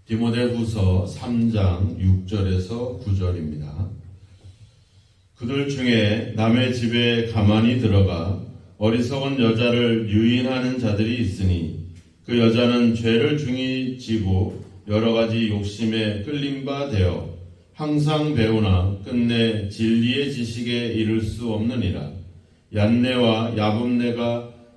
디모데후서 3장 6절에서 9절입니다. 그들 중에 남의 집에 가만히 들어가 어리석은 여자를 유인하는 자들이 있으니 그 여자는 죄를 중히 지고 여러 가지 욕심에 끌린 바 되어 항상 배우나 끝내 진리의 지식에 이를 수 없느니라. 얀네와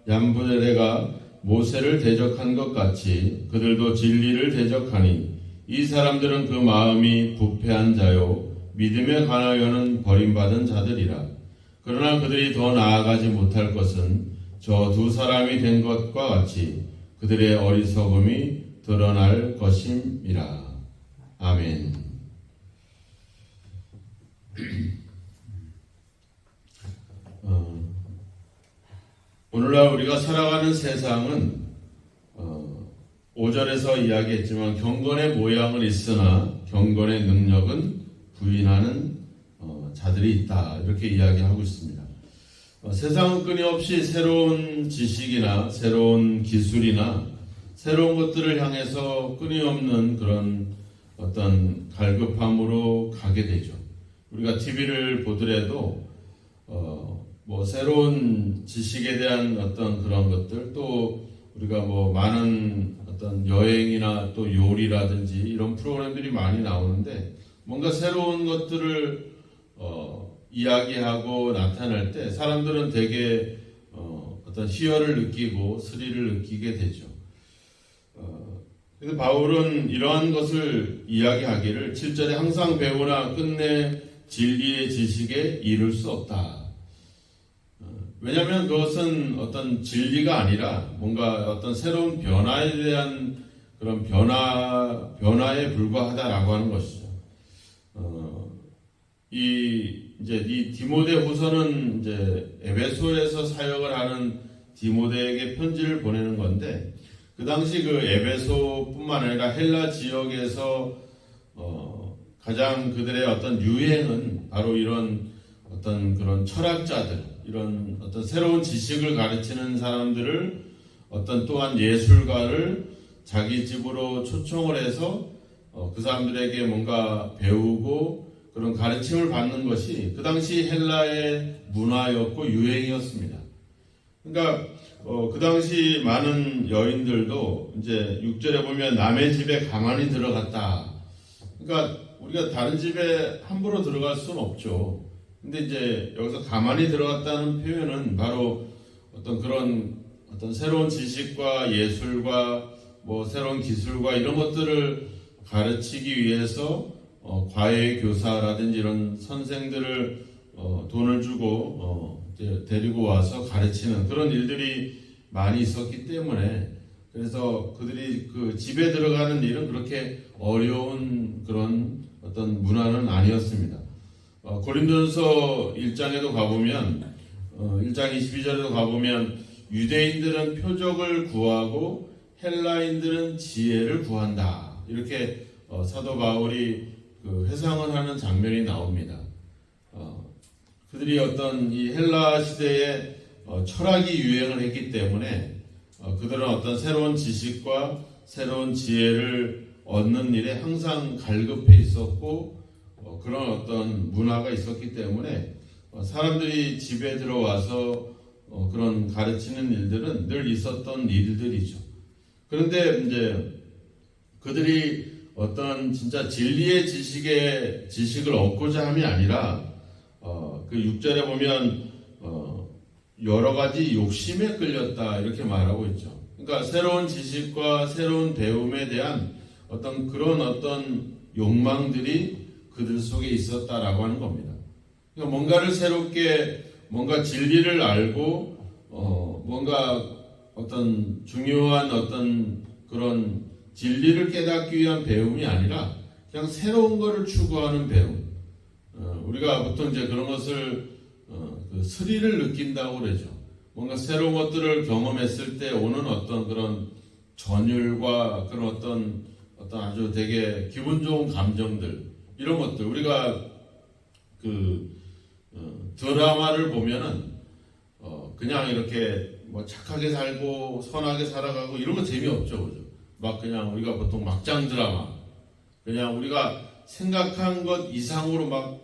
얀부레가 모세를 대적한 것 같이 그들도 진리를 대적하니 이 사람들은 그 마음이 부패한 자요 믿음에 관하여는 버림받은 자들이라. 그러나 그들이 더 나아가지 못할 것은 저 두 사람이 된 것과 같이 그들의 어리석음이 드러날 것임이라. 아멘. 오늘날 우리가 살아가는 세상은 5절에서 이야기했지만 경건의 모양은 있으나 경건의 능력은 부인하는 자들이 있다, 이렇게 이야기하고 있습니다. 세상은 끊임없이 새로운 지식이나 새로운 기술이나 새로운 것들을 향해서 끊임없는 그런 어떤 갈급함으로 가게 되죠. 우리가 TV를 보더라도 뭐 새로운 지식에 대한 어떤 그런 것들, 또 우리가 뭐 많은 어떤 여행이나 또 요리라든지 이런 프로그램들이 많이 나오는데 뭔가 새로운 것들을 이야기하고 나타낼 때 사람들은 되게 어떤 희열을 느끼고 스릴을 느끼게 되죠. 그래서 바울은 이러한 것을 이야기하기를 7절에 항상 배우나 끝내 진리의 지식에 이를 수 없다. 왜냐하면 그것은 어떤 진리가 아니라 뭔가 어떤 새로운 변화에 대한 그런 변화에 불과하다라고 하는 것이죠. 이 디모데후서는 이제 에베소에서 사역을 하는 디모데에게 편지를 보내는 건데, 그 당시 그 에베소뿐만 아니라 헬라 지역에서 가장 그들의 어떤 유행은 바로 이런 어떤 그런 철학자들, 이런 어떤 새로운 지식을 가르치는 사람들을 어떤 또한 예술가를 자기 집으로 초청을 해서 그 사람들에게 뭔가 배우고 그런 가르침을 받는 것이 그 당시 헬라의 문화였고 유행이었습니다. 그러니까 그 당시 많은 여인들도 이제 6절에 보면 남의 집에 가만히 들어갔다. 그러니까 우리가 다른 집에 함부로 들어갈 수는 없죠. 근데 이제 여기서 가만히 들어갔다는 표현은 바로 어떤 그런 어떤 새로운 지식과 예술과 뭐 새로운 기술과 이런 것들을 가르치기 위해서 과외 교사라든지 이런 선생들을 돈을 주고 데리고 와서 가르치는 그런 일들이 많이 있었기 때문에, 그래서 그들이 그 집에 들어가는 일은 그렇게 어려운 그런 어떤 문화는 아니었습니다. 고린도전서 1장에도 가보면 1장 22절에도 가보면 유대인들은 표적을 구하고 헬라인들은 지혜를 구한다, 이렇게 사도 바울이 그 회상을 하는 장면이 나옵니다. 그들이 어떤 이 헬라 시대에 철학이 유행을 했기 때문에 그들은 어떤 새로운 지식과 새로운 지혜를 얻는 일에 항상 갈급해 있었고 그런 어떤 문화가 있었기 때문에 사람들이 집에 들어와서 그런 가르치는 일들은 늘 있었던 일들이죠. 그런데 이제 그들이 어떤 진짜 진리의 지식을 얻고자 함이 아니라 그 6절에 보면 여러 가지 욕심에 끌렸다, 이렇게 말하고 있죠. 그러니까 새로운 지식과 새로운 배움에 대한 어떤 그런 어떤 욕망들이 그들 속에 있었다라고 하는 겁니다. 그러니까 뭔가를 새롭게 뭔가 진리를 알고 뭔가 어떤 중요한 어떤 그런 진리를 깨닫기 위한 배움이 아니라 그냥 새로운 것을 추구하는 배움. 우리가 보통 이제 그런 것을 그 스릴을 느낀다고 그러죠. 뭔가 새로운 것들을 경험했을 때 오는 어떤 그런 전율과 그런 어떤 아주 되게 기분 좋은 감정들, 이런 것들, 우리가 그 드라마를 보면은 그냥 이렇게 뭐 착하게 살고 선하게 살아가고 이런 거 재미없죠, 그죠? 막 그냥 우리가 보통 막장 드라마 그냥 우리가 생각한 것 이상으로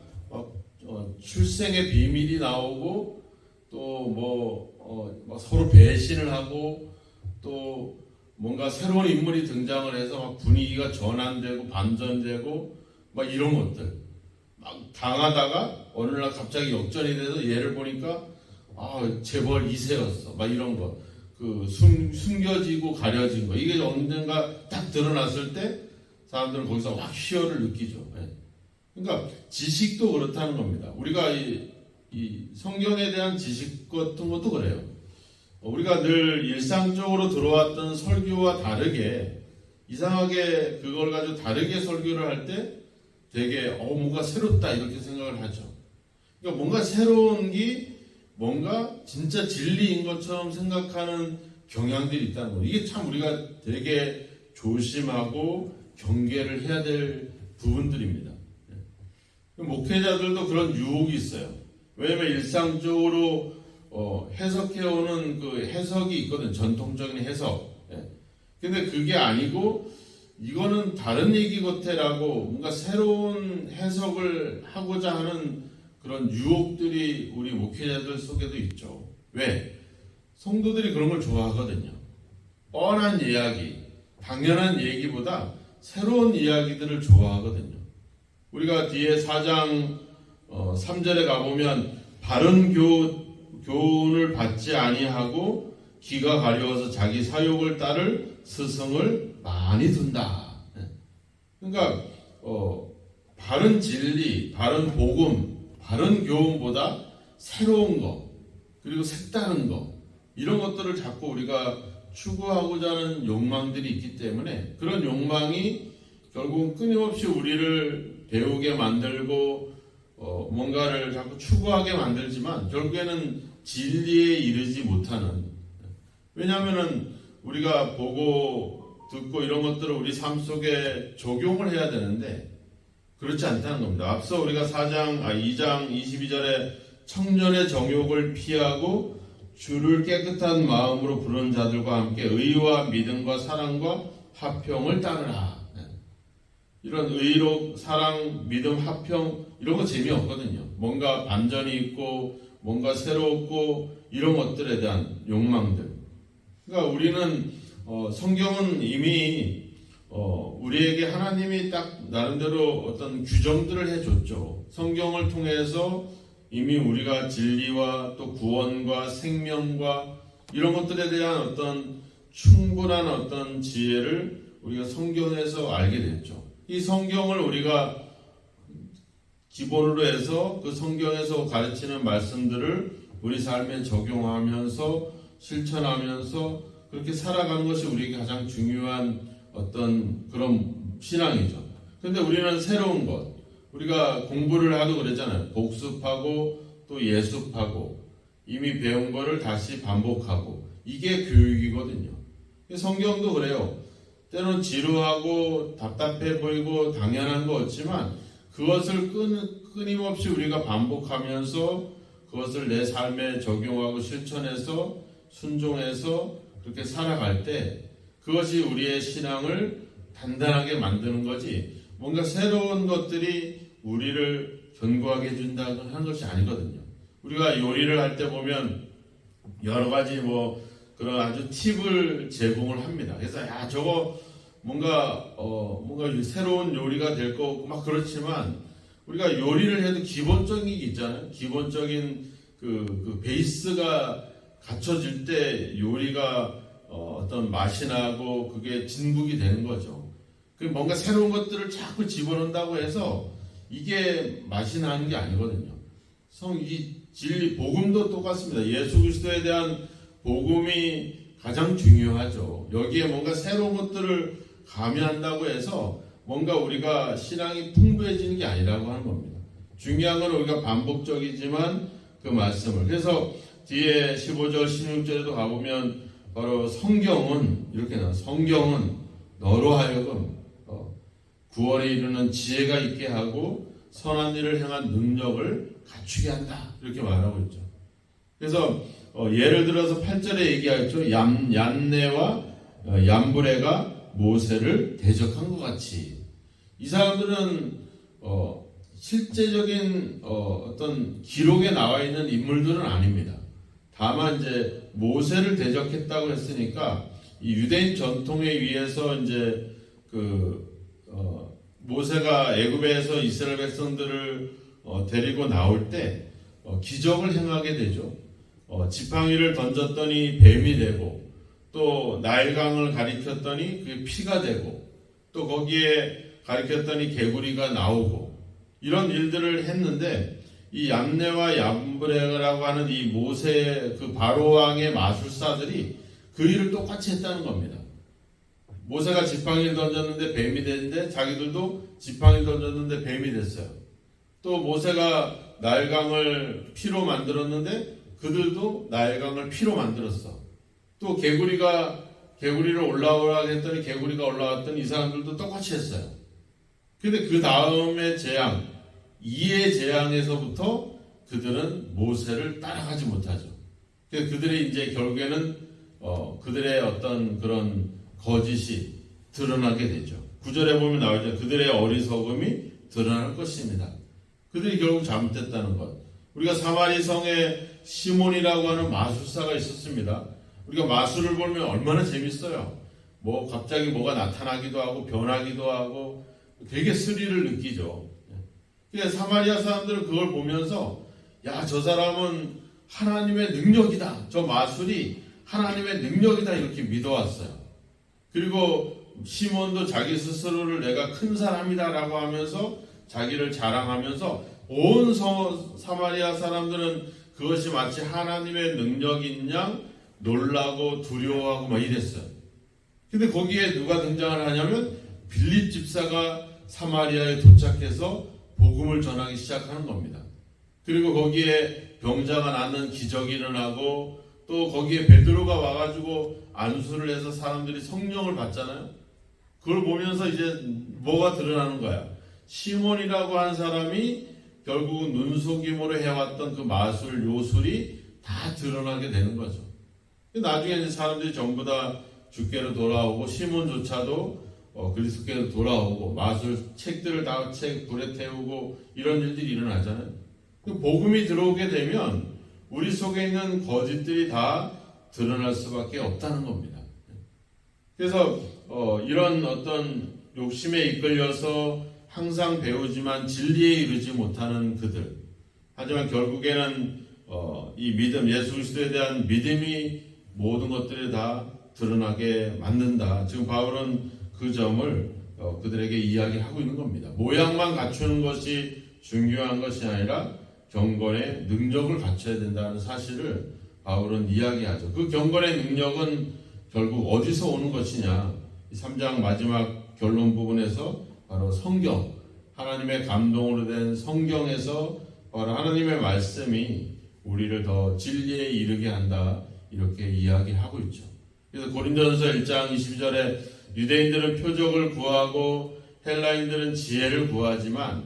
출생의 비밀이 나오고 또 서로 배신을 하고 또 뭔가 새로운 인물이 등장을 해서 막 분위기가 전환되고 반전되고 막 이런 것들 막 당하다가 어느 날 갑자기 역전이 돼서 얘를 보니까 재벌 2세였어 막 이런 거 숨겨지고 가려진 거 이게 언젠가 딱 드러났을 때 사람들은 거기서 확 희열을 느끼죠. 그러니까 지식도 그렇다는 겁니다. 우리가 이 성경에 대한 지식 같은 것도 그래요. 우리가 늘 일상적으로 들어왔던 설교와 다르게 이상하게 그걸 가지고 다르게 설교를 할 때 되게 뭔가 새롭다 이렇게 생각을 하죠. 그러니까 뭔가 새로운 게 뭔가 진짜 진리인 것처럼 생각하는 경향들이 있다는 거예요. 이게 참 우리가 되게 조심하고 경계를 해야 될 부분들입니다. 목회자들도 그런 유혹이 있어요. 왜냐하면 일상적으로 해석해오는 그 해석이 있거든. 전통적인 해석. 근데 그게 아니고 이거는 다른 얘기 같아라고 뭔가 새로운 해석을 하고자 하는 그런 유혹들이 우리 목회자들 속에도 있죠. 왜? 성도들이 그런 걸 좋아하거든요. 뻔한 이야기, 당연한 얘기보다 새로운 이야기들을 좋아하거든요. 우리가 뒤에 4장 3절에 가보면 바른 교훈을 받지 아니하고 귀가 가려워서 자기 사욕을 따를 스승을 많이 둔다. 그러니까 바른 진리, 바른 복음, 바른 교훈보다 새로운 거 그리고 색다른 거 이런 것들을 자꾸 우리가 추구하고자 하는 욕망들이 있기 때문에 그런 욕망이 결국은 끊임없이 우리를 배우게 만들고 뭔가를 자꾸 추구하게 만들지만 결국에는 진리에 이르지 못하는, 왜냐하면은 우리가 보고 듣고 이런 것들을 우리 삶 속에 적용을 해야 되는데 그렇지 않다는 겁니다. 앞서 우리가 2장 22절에 청년의 정욕을 피하고 주를 깨끗한 마음으로 부르는 자들과 함께 의와 믿음과 사랑과 화평을 따르라. 이런 의로 사랑, 믿음, 화평 이런 거 재미없거든요. 뭔가 반전이 있고 뭔가 새롭고 이런 것들에 대한 욕망들. 그러니까 우리는 성경은 이미 우리에게 하나님이 딱 나름대로 어떤 규정들을 해줬죠. 성경을 통해서 이미 우리가 진리와 또 구원과 생명과 이런 것들에 대한 어떤 충분한 어떤 지혜를 우리가 성경에서 알게 됐죠. 이 성경을 우리가 기본으로 해서 그 성경에서 가르치는 말씀들을 우리 삶에 적용하면서 실천하면서 그렇게 살아가는 것이 우리에게 가장 중요한 어떤 그런 신앙이죠. 그런데 우리는 새로운 것, 우리가 공부를 하도 그랬잖아요. 복습하고 또 예습하고 이미 배운 거를 다시 반복하고 이게 교육이거든요. 성경도 그래요. 때로는 지루하고 답답해 보이고 당연한 거 없지만 그것을 끊임없이 우리가 반복하면서 그것을 내 삶에 적용하고 실천해서 순종해서 그렇게 살아갈 때 그것이 우리의 신앙을 단단하게 만드는 거지 뭔가 새로운 것들이 우리를 견고하게 해준다고 하는 것이 아니거든요. 우리가 요리를 할 때 보면 여러 가지 그런 아주 팁을 제공을 합니다. 그래서 저거 뭔가 새로운 요리가 될 거고 막 그렇지만 우리가 요리를 해도 기본적인 게 있잖아요. 기본적인 그 베이스가 갖춰질 때 요리가 어떤 맛이 나고 그게 진국이 되는 거죠. 뭔가 새로운 것들을 자꾸 집어넣는다고 해서 이게 맛이 나는 게 아니거든요. 이 진리 복음도 똑같습니다. 예수 그리스도에 대한 복음이 가장 중요하죠. 여기에 뭔가 새로운 것들을 가미한다고 해서 뭔가 우리가 신앙이 풍부해지는 게 아니라고 하는 겁니다. 중요한 건 우리가 반복적이지만 그 말씀을. 그래서 뒤에 15절, 16절에도 가보면 바로 성경은 이렇게 나와요. 성경은 너로 하여금 구원에 이르는 지혜가 있게 하고 선한 일을 향한 능력을 갖추게 한다. 이렇게 말하고 있죠. 그래서 예를 들어서 8절에 얘기하죠. 얀네와 얀브레가 모세를 대적한 것 같이 이 사람들은 실제적인 어떤 기록에 나와 있는 인물들은 아닙니다. 다만 이제 모세를 대적했다고 했으니까 이 유대인 전통에 의해서 이제 모세가 애굽에서 이스라엘 백성들을 데리고 나올 때 기적을 행하게 되죠. 지팡이를 던졌더니 뱀이 되고, 또 나일강을 가리켰더니 그게 피가 되고, 또 거기에 가리켰더니 개구리가 나오고, 이런 일들을 했는데, 이 얌네와 얌브레라고 하는 이 모세 그 바로 왕의 마술사들이 그 일을 똑같이 했다는 겁니다. 모세가 지팡이를 던졌는데 뱀이 됐는데 자기들도 지팡이를 던졌는데 뱀이 됐어요. 또 모세가 나일강을 피로 만들었는데 그들도 나일강을 피로 만들었어. 또 개구리를 올라오라 했더니 개구리가 올라왔더니 이 사람들도 똑같이 했어요. 근데 그 다음에 재앙, 이의 재앙에서부터 그들은 모세를 따라가지 못하죠. 그래서 그들이 이제 결국에는 그들의 어떤 그런 거짓이 드러나게 되죠. 9절에 보면 나오죠. 그들의 어리석음이 드러날 것입니다. 그들이 결국 잘못됐다는 것. 우리가 사마리 성에 시몬이라고 하는 마술사가 있었습니다. 우리가 마술을 보면 얼마나 재밌어요. 갑자기 뭐가 나타나기도 하고 변하기도 하고 되게 스릴을 느끼죠. 그래서 사마리아 사람들은 그걸 보면서 야, 저 사람은 하나님의 능력이다. 저 마술이 하나님의 능력이다. 이렇게 믿어왔어요. 그리고 시몬도 자기 스스로를 내가 큰 사람이다 라고 하면서 자기를 자랑하면서 온 사마리아 사람들은 그것이 마치 하나님의 능력인 양 놀라고 두려워하고 막 이랬어요. 근데 거기에 누가 등장을 하냐면 빌립 집사가 사마리아에 도착해서 복음을 전하기 시작하는 겁니다. 그리고 거기에 병자가 낫는 기적이 일어나고, 또 거기에 베드로가 와가지고 안수를 해서 사람들이 성령을 받잖아요. 그걸 보면서 이제 뭐가 드러나는 거야. 시몬이라고 한 사람이 결국은 눈속임으로 해왔던 그 마술 요술이 다 드러나게 되는 거죠. 나중에 이제 사람들이 전부 다 주께로 돌아오고, 시몬조차도 그리스도께로 돌아오고, 마술 책들을 다 불에 태우고, 이런 일들이 일어나잖아요. 복음이 들어오게 되면 우리 속에 있는 거짓들이 다 드러날 수밖에 없다는 겁니다. 그래서 이런 어떤 욕심에 이끌려서 항상 배우지만 진리에 이르지 못하는 그들, 하지만 결국에는 이 믿음, 예수 그리스도에 대한 믿음이 모든 것들이 다 드러나게 만든다. 지금 바울은 그 점을 그들에게 이야기하고 있는 겁니다. 모양만 갖추는 것이 중요한 것이 아니라 경건의 능력을 갖춰야 된다는 사실을 바울은 이야기하죠. 그 경건의 능력은 결국 어디서 오는 것이냐? 3장 마지막 결론 부분에서 바로 성경, 하나님의 감동으로 된 성경에서 바로 하나님의 말씀이 우리를 더 진리에 이르게 한다, 이렇게 이야기하고 있죠. 그래서 고린도전서 1장 22절에 유대인들은 표적을 구하고 헬라인들은 지혜를 구하지만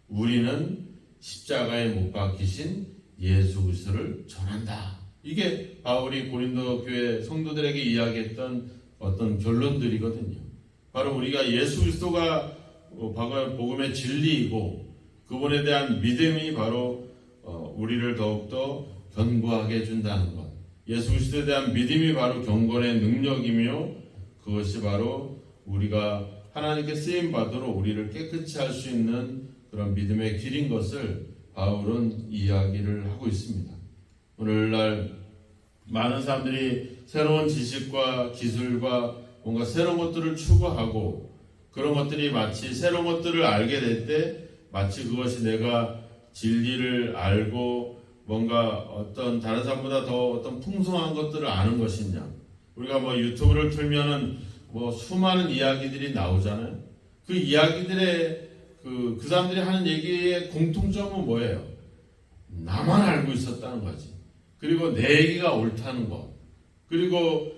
우리는 십자가에 못 박히신 예수 그리스도를 전한다. 이게 바울이 고린도 교회 성도들에게 이야기했던 어떤 결론들이거든요. 바로 우리가 예수 그리스도가 복음의 진리이고 그분에 대한 믿음이 바로 우리를 더욱더 견고하게 해준다는 것. 예수 그리스도에 대한 믿음이 바로 경건의 능력이며 그것이 바로 우리가 하나님께 쓰임받도록 우리를 깨끗이 할 수 있는 그런 믿음의 길인 것을 바울은 이야기를 하고 있습니다. 오늘날 많은 사람들이 새로운 지식과 기술과 뭔가 새로운 것들을 추구하고 그런 것들이 마치 새로운 것들을 알게 될 때 마치 그것이 내가 진리를 알고 뭔가 어떤 다른 사람보다 더 어떤 풍성한 것들을 아는 것이냐. 우리가 유튜브를 틀면은 수많은 이야기들이 나오잖아요. 그 이야기들의 그 사람들이 하는 얘기의 공통점은 뭐예요? 나만 알고 있었다는 거지. 그리고 내 얘기가 옳다는 거. 그리고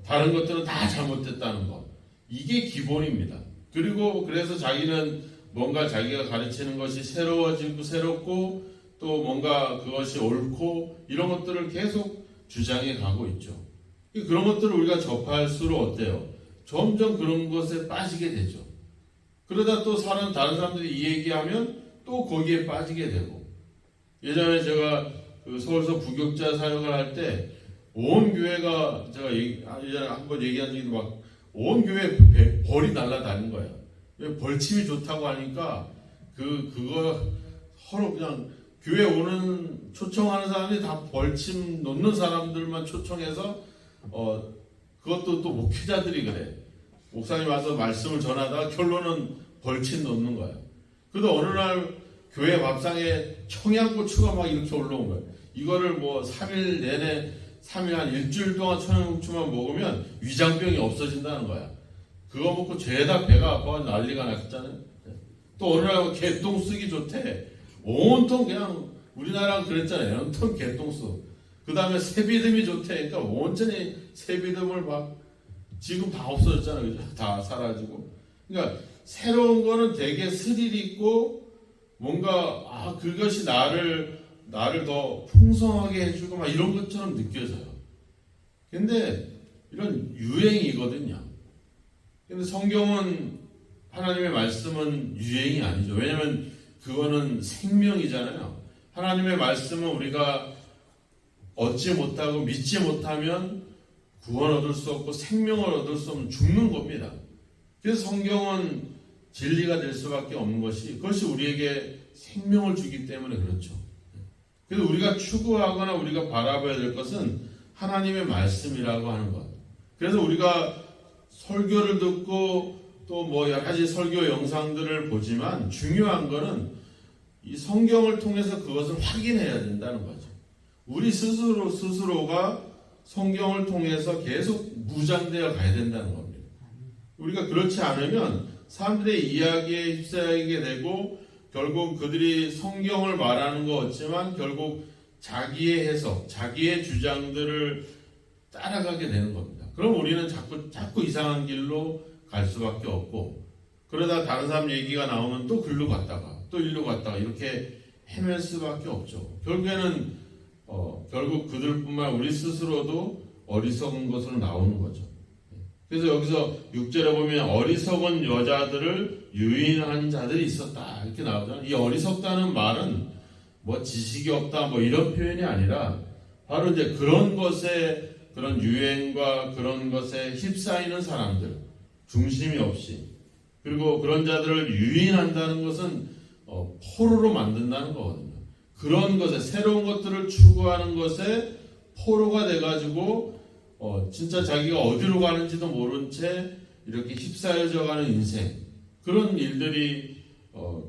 다른 것들은 다 잘못됐다는 거. 이게 기본입니다. 그리고 그래서 자기는 뭔가 자기가 가르치는 것이 새롭고 또 뭔가 그것이 옳고 이런 것들을 계속 주장해 가고 있죠. 그런 것들을 우리가 접할수록 어때요? 점점 그런 것에 빠지게 되죠. 그러다 또 다른 사람들이 이 얘기하면 또 거기에 빠지게 되고. 예전에 제가 그 서울서 부교육자 사역을 할 때 온 교회가 제가 예전에 한번 얘기한 적이 막 온 교회 벌이 날아다닌 거예요. 벌침이 좋다고 하니까 그거 서로 그냥 교회 오는 초청하는 사람이 다 벌침 놓는 사람들만 초청해서 그것도 또 목회자들이 그래. 목사님 와서 말씀을 전하다가 결론은 벌침 놓는 거예요. 그래도 어느 날 교회 밥상에 청양고추가 막 이렇게 올라온 거예요. 이거를 뭐 3일 내내 3일 한 일주일 동안 청양고추만 먹으면 위장병이 없어진다는 거야. 그거 먹고 죄다 배가 아파 난리가 났잖아요. 또 어느 날 개똥 쓰기 좋대. 온통 그냥 우리나라 그랬잖아요. 온통 개똥 쓰. 그 다음에 새비듬이 좋대. 그러니까 온전히 새비듬을 막 지금 다 없어졌잖아요. 그죠? 다 사라지고. 그러니까 새로운 거는 되게 스릴 있고 뭔가 그것이 나를 더 풍성하게 해주고 막 이런 것처럼 느껴져요. 근데 이런 유행이거든요. 근데 성경은 하나님의 말씀은 유행이 아니죠. 왜냐하면 그거는 생명이잖아요. 하나님의 말씀은 우리가 얻지 못하고 믿지 못하면 구원 얻을 수 없고 생명을 얻을 수 없는 죽는 겁니다. 그래서 성경은 진리가 될 수밖에 없는 것이 그것이 우리에게 생명을 주기 때문에 그렇죠. 그래서 우리가 추구하거나 우리가 바라봐야 될 것은 하나님의 말씀이라고 하는 것. 그래서 우리가 설교를 듣고 또 뭐 여러 가지 설교 영상들을 보지만 중요한 것은 이 성경을 통해서 그것을 확인해야 된다는 거죠. 우리 스스로가 성경을 통해서 계속 무장되어 가야 된다는 겁니다. 우리가 그렇지 않으면 사람들의 이야기에 휩싸이게 되고 결국 그들이 성경을 말하는 것 같지만 결국 자기의 해석, 자기의 주장들을 따라가게 되는 겁니다. 그럼 우리는 자꾸 이상한 길로 갈 수밖에 없고 그러다 다른 사람 얘기가 나오면 또 글로 갔다가 또 일로 갔다가 이렇게 헤맬 수밖에 없죠. 결국에는 결국 그들뿐만 우리 스스로도 어리석은 것으로 나오는 거죠. 그래서 여기서 6절에 보면 어리석은 여자들을 유인한 자들이 있었다 이렇게 나오잖아요. 이 어리석다는 말은 뭐 지식이 없다 뭐 이런 표현이 아니라 바로 이제 그런 것에 그런 유행과 그런 것에 휩싸이는 사람들 중심이 없이 그리고 그런 자들을 유인한다는 것은 포로로 만든다는 거거든요. 그런 것에 새로운 것들을 추구하는 것에 포로가 돼가지고 진짜 자기가 어디로 가는지도 모른 채 이렇게 휩싸여져 가는 인생 그런 일들이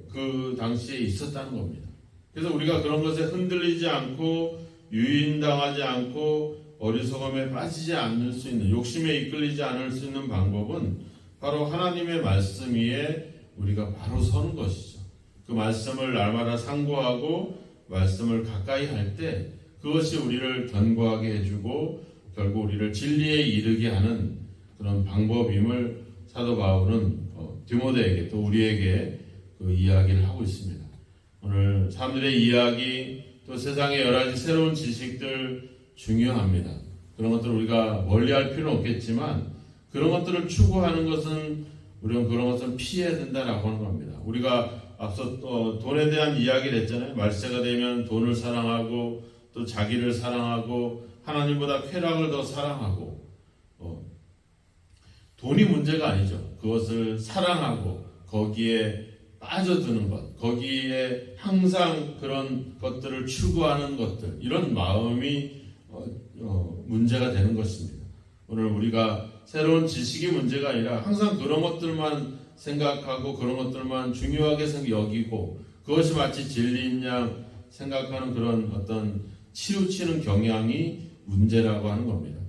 그 당시에 있었다는 겁니다. 그래서 우리가 그런 것에 흔들리지 않고 유인당하지 않고 어리석음에 빠지지 않을 수 있는 욕심에 이끌리지 않을 수 있는 방법은 바로 하나님의 말씀 위에 우리가 바로 서는 것이죠. 그 말씀을 날마다 상고하고 말씀을 가까이 할 때 그것이 우리를 견고하게 해주고 결국 우리를 진리에 이르게 하는 그런 방법임을 사도 바울은 디모데에게 또 우리에게 그 이야기를 하고 있습니다. 오늘 사람들의 이야기 또 세상의 여러 가지 새로운 지식들 중요합니다. 그런 것들을 우리가 멀리할 필요는 없겠지만 그런 것들을 추구하는 것은 우리는 그런 것을 피해야 된다라고 하는 겁니다. 우리가 앞서 돈에 대한 이야기를 했잖아요. 말세가 되면 돈을 사랑하고 또 자기를 사랑하고 하나님보다 쾌락을 더 사랑하고 돈이 문제가 아니죠. 그것을 사랑하고 거기에 빠져드는 것, 거기에 항상 그런 것들을 추구하는 것들 이런 마음이 문제가 되는 것입니다. 오늘 우리가 새로운 지식이 문제가 아니라 항상 그런 것들만 생각하고 그런 것들만 중요하게 여기고 그것이 마치 진리인 양 생각하는 그런 어떤 치우치는 경향이 문제라고 하는 겁니다.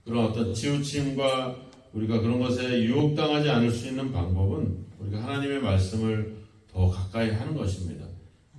그런 어떤 치우침과 우리가 그런 것에 유혹당하지 않을 수 있는 방법은 우리가 하나님의 말씀을 더 가까이 하는 것입니다.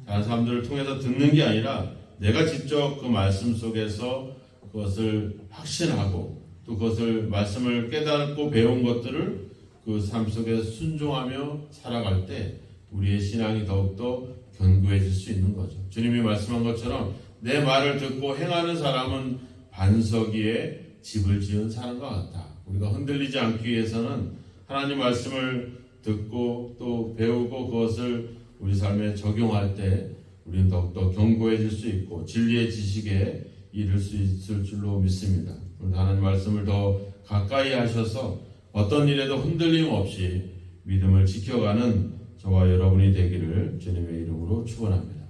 다른 사람들을 통해서 듣는 게 아니라 내가 직접 그 말씀 속에서 그것을 확신하고 또 그것을 말씀을 깨닫고 배운 것들을 그 삶 속에서 순종하며 살아갈 때 우리의 신앙이 더욱더 견고해질 수 있는 거죠. 주님이 말씀한 것처럼 내 말을 듣고 행하는 사람은 반석 위에 집을 지은 사람과 같다. 우리가 흔들리지 않기 위해서는 하나님 말씀을 듣고 또 배우고 그것을 우리 삶에 적용할 때 우리는 더욱더 견고해질 수 있고 진리의 지식에 이를 수 있을 줄로 믿습니다. 하나님 말씀을 더 가까이 하셔서 어떤 일에도 흔들림 없이 믿음을 지켜가는 저와 여러분이 되기를 주님의 이름으로 축원합니다.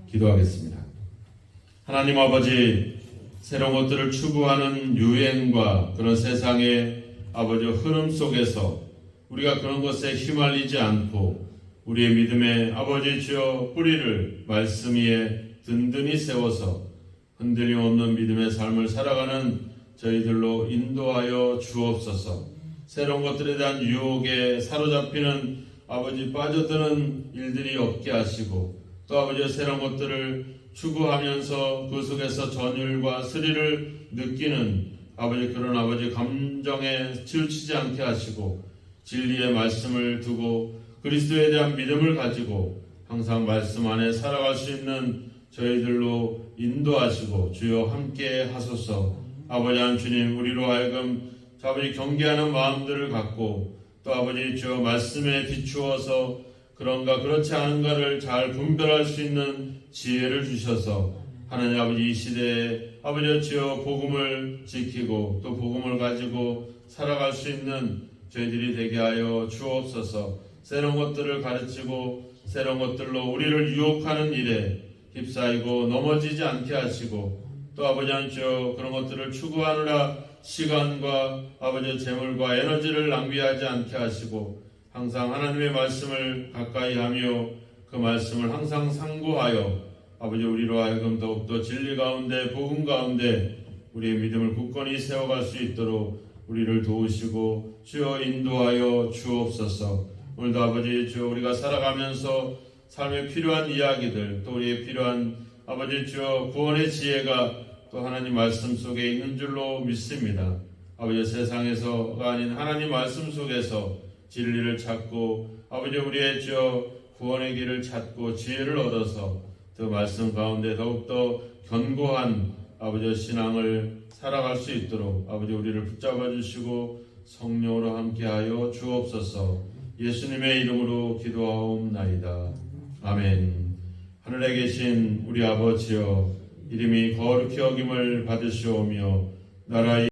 기도하겠습니다. 하나님 아버지, 새로운 것들을 추구하는 유행과 그런 세상의 아버지 흐름 속에서 우리가 그런 것에 휘말리지 않고 우리의 믿음의 아버지 주여 뿌리를 말씀 위에 든든히 세워서 흔들림 없는 믿음의 삶을 살아가는 저희들로 인도하여 주옵소서. 새로운 것들에 대한 유혹에 사로잡히는 아버지 빠져드는 일들이 없게 하시고 또 아버지 새로운 것들을 추구하면서 그 속에서 전율과 스릴을 느끼는 아버지 그런 아버지 감정에 치우치지 않게 하시고 진리의 말씀을 두고 그리스도에 대한 믿음을 가지고 항상 말씀 안에 살아갈 수 있는 저희들로 인도하시고 주여 함께 하소서. 아버지 하나님 우리로 하여금 아버지 경계하는 마음들을 갖고 또 아버지 주여 말씀에 비추어서 그런가 그렇지 않은가를 잘 분별할 수 있는 지혜를 주셔서 하나님 아버지 이 시대에 아버지 주여 복음을 지키고 또 복음을 가지고 살아갈 수 있는 저희들이 되게 하여 주옵소서. 새로운 것들을 가르치고 새로운 것들로 우리를 유혹하는 일에 휩싸이고 넘어지지 않게 하시고 또 아버지 하나님 그런 것들을 추구하느라 시간과 아버지 재물과 에너지를 낭비하지 않게 하시고 항상 하나님의 말씀을 가까이 하며 그 말씀을 항상 상고하여 아버지 우리로 하여금 더욱더 진리 가운데 복음 가운데 우리의 믿음을 굳건히 세워갈 수 있도록 우리를 도우시고 주여 인도하여 주옵소서. 오늘도 아버지 주여 우리가 살아가면서 삶에 필요한 이야기들 또 우리의 필요한 아버지 주여 구원의 지혜가 또 하나님 말씀 속에 있는 줄로 믿습니다. 아버지 세상에서가 아닌 하나님 말씀 속에서 진리를 찾고 아버지 우리의 주여 구원의 길을 찾고 지혜를 얻어서 그 말씀 가운데 더욱더 견고한 아버지 신앙을 살아갈 수 있도록 아버지 우리를 붙잡아 주시고 성령으로 함께하여 주옵소서. 예수님의 이름으로 기도하옵나이다. 아멘. 하늘에 계신 우리 아버지여 이름이 거룩히 여김을 받으시오며 나라의